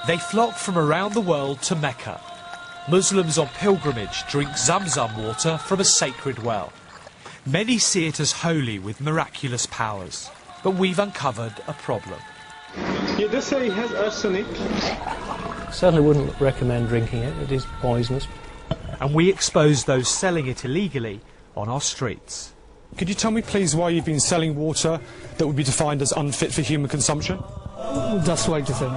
They flock from around the world to Mecca. Muslims on pilgrimage drink ZAMZAM water from a sacred well. Many see it as holy with miraculous powers. But we've uncovered a problem. Yeah, they say it has arsenic. Certainly wouldn't recommend drinking it. It is poisonous. And we expose those selling it illegally on our streets. Could you tell me, please, why you've been selling water that would be defined as unfit for human consumption? That's why to say.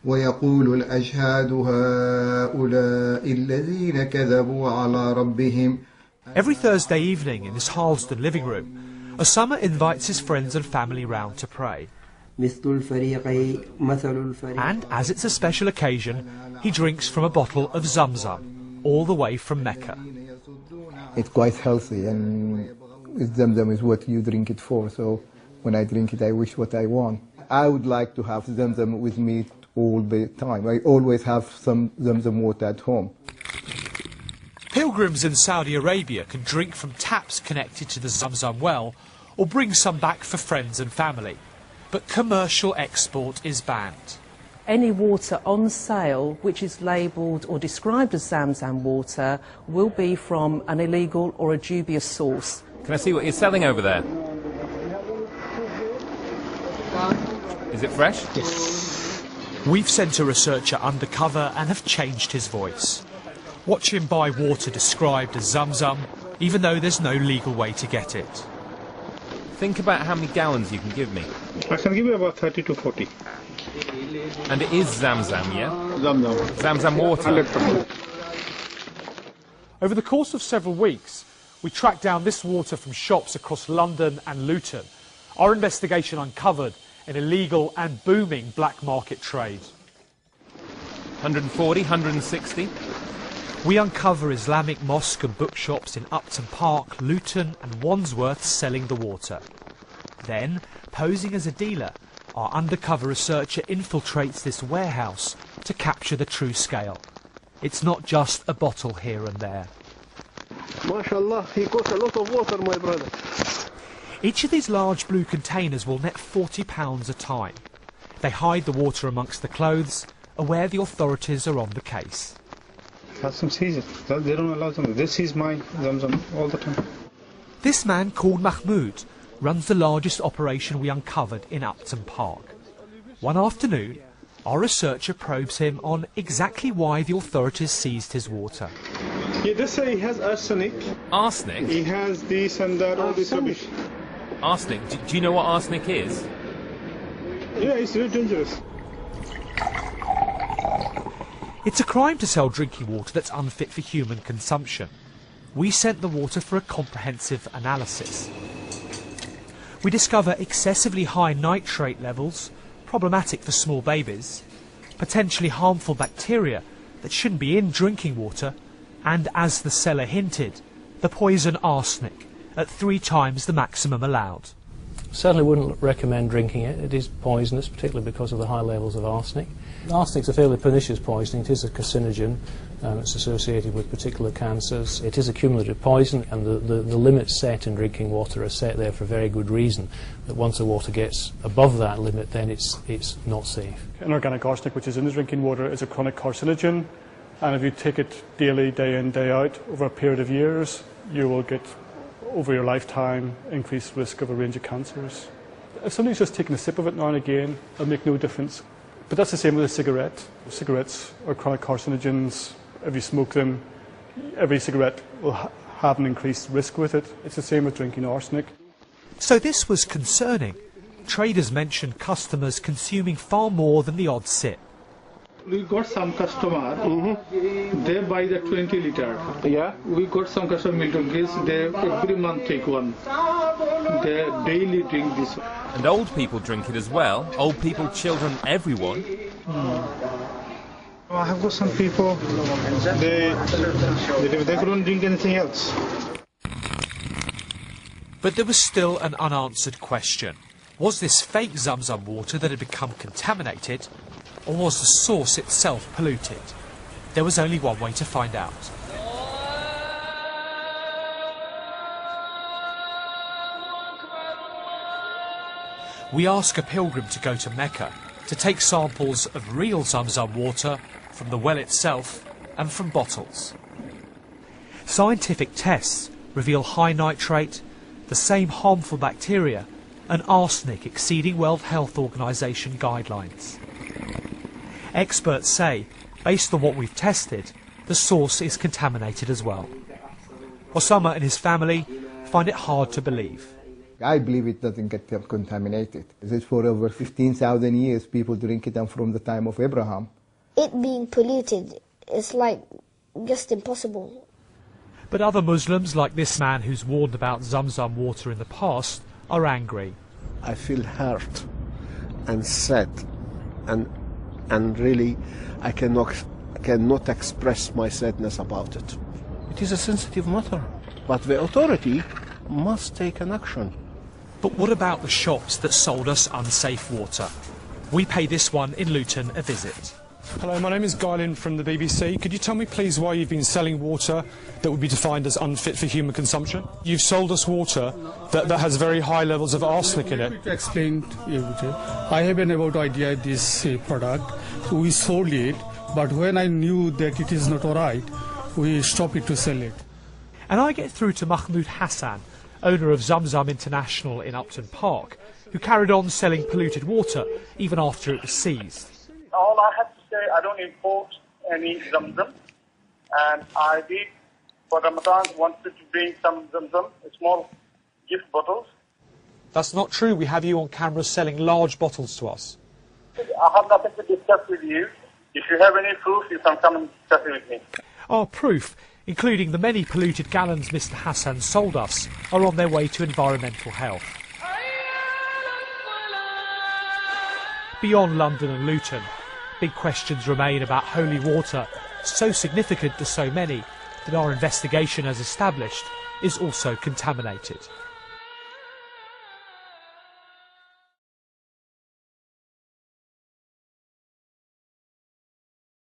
ويقول الأشهاد هؤلاء الذين كذبوا على ربهم. Every Thursday evening in this Harlesden living room, Osama invites his friends and family round to pray. And as it's a special occasion, he drinks from a bottle of ZAMZAM, all the way from Mecca. It's quite healthy, and ZAMZAM is what you drink it for, so when I drink it I wish what I want. I would like to have ZAMZAM with me all the time. I always have some ZAMZAM water at home. Pilgrims in Saudi Arabia can drink from taps connected to the ZAMZAM well or bring some back for friends and family. But commercial export is banned. Any water on sale which is labelled or described as ZAMZAM water will be from an illegal or a dubious source. Can I see what you're selling over there? Is it fresh? Yes. We've sent a researcher undercover and have changed his voice. Watch him buy water described as ZAMZAM, even though there's no legal way to get it. Think about how many gallons you can give me. I can give you about 30 to 40. And it is ZAMZAM, yeah? ZAMZAM. ZAMZAM water. 100%. Over the course of several weeks, we tracked down this water from shops across London and Luton. Our investigation uncovered an illegal and booming black market trade. 140, 160. We uncover Islamic mosque and bookshops in Upton Park, Luton and Wandsworth selling the water. Then, posing as a dealer, our undercover researcher infiltrates this warehouse to capture the true scale. It's not just a bottle here and there. MashaAllah, he got a lot of water, my brother. Each of these large blue containers will net £40 a time. They hide the water amongst the clothes, aware the authorities are on the case. Some sees it. They don't allow them. This is my ZAMZAM all the time. This man, called Mahmoud, runs the largest operation we uncovered in Upton Park. One afternoon, our researcher probes him on exactly why the authorities seized his water. Yeah, they say he has arsenic. Arsenic? He has this and that, all this rubbish. Arsenic? Do you know what arsenic is? Yeah, it's very dangerous. It's a crime to sell drinking water that's unfit for human consumption. We sent the water for a comprehensive analysis. We discover excessively high nitrate levels, problematic for small babies, potentially harmful bacteria that shouldn't be in drinking water, and, as the seller hinted, the poison arsenic at 3 times the maximum allowed. Certainly wouldn't recommend drinking it. It is poisonous, particularly because of the high levels of arsenic. Arsenic's a fairly pernicious poisoning. It is a carcinogen. It's associated with particular cancers. It is a cumulative poison, and the limits set in drinking water are set there for a very good reason. That once the water gets above that limit, then it's not safe. Inorganic arsenic, which is in the drinking water, is a chronic carcinogen, and if you take it daily, day in, day out, over a period of years, you will get, over your lifetime, increased risk of a range of cancers. If somebody's just taking a sip of it now and again, it'll make no difference. But that's the same with a cigarette. Cigarettes are chronic carcinogens. If you smoke them, every cigarette will have an increased risk with it. It's the same with drinking arsenic. So this was concerning. Traders mentioned customers consuming far more than the odd sip. We got some customer, they buy the 20 liter. Yeah. We got some customer Milton Gas, they every month take one. They daily drink this. And old people drink it as well. Old people, children, everyone. I have got some people, they couldn't drink anything else. But there was still an unanswered question. Was this fake ZAMZAM water that had become contaminated, or was the source itself polluted? There was only one way to find out. We ask a pilgrim to go to Mecca to take samples of real ZAMZAM water from the well itself and from bottles. Scientific tests reveal high nitrate, the same harmful bacteria, and arsenic exceeding World Health Organization guidelines. Experts say, based on what we've tested, the source is contaminated as well. Osama and his family find it hard to believe. I believe it doesn't get contaminated. It's for over 15,000 years people drink it, and from the time of Abraham. It being polluted is like just impossible. But other Muslims, like this man who's warned about ZAMZAM water in the past, are angry. I feel hurt and sad, and really I cannot express my sadness about it. It is a sensitive matter, but the authority must take an action. But what about the shops that sold us unsafe water? We pay this one in Luton a visit. Hello, my name is Guylin from the BBC. Could you tell me please why you've been selling water that would be defined as unfit for human consumption? You've sold us water that has very high levels of arsenic in it. To explain, I have an about idea this product. We sold it, but when I knew that it is not alright, we stopped it to sell it. And I get through to Mahmoud Hassan, owner of ZAMZAM International in Upton Park, who carried on selling polluted water even after it was seized. All I have to say, I don't import any ZAMZAM, and I did for Ramadan wanted to bring some ZAMZAM, small gift bottles. That's not true. We have you on camera selling large bottles to us. I have nothing to discuss with you. If you have any proof, you can come and discuss it with me. Our proof, including the many polluted gallons Mr. Hassan sold us, are on their way to environmental health. Beyond London and Luton, big questions remain about holy water, so significant to so many that our investigation has established is also contaminated.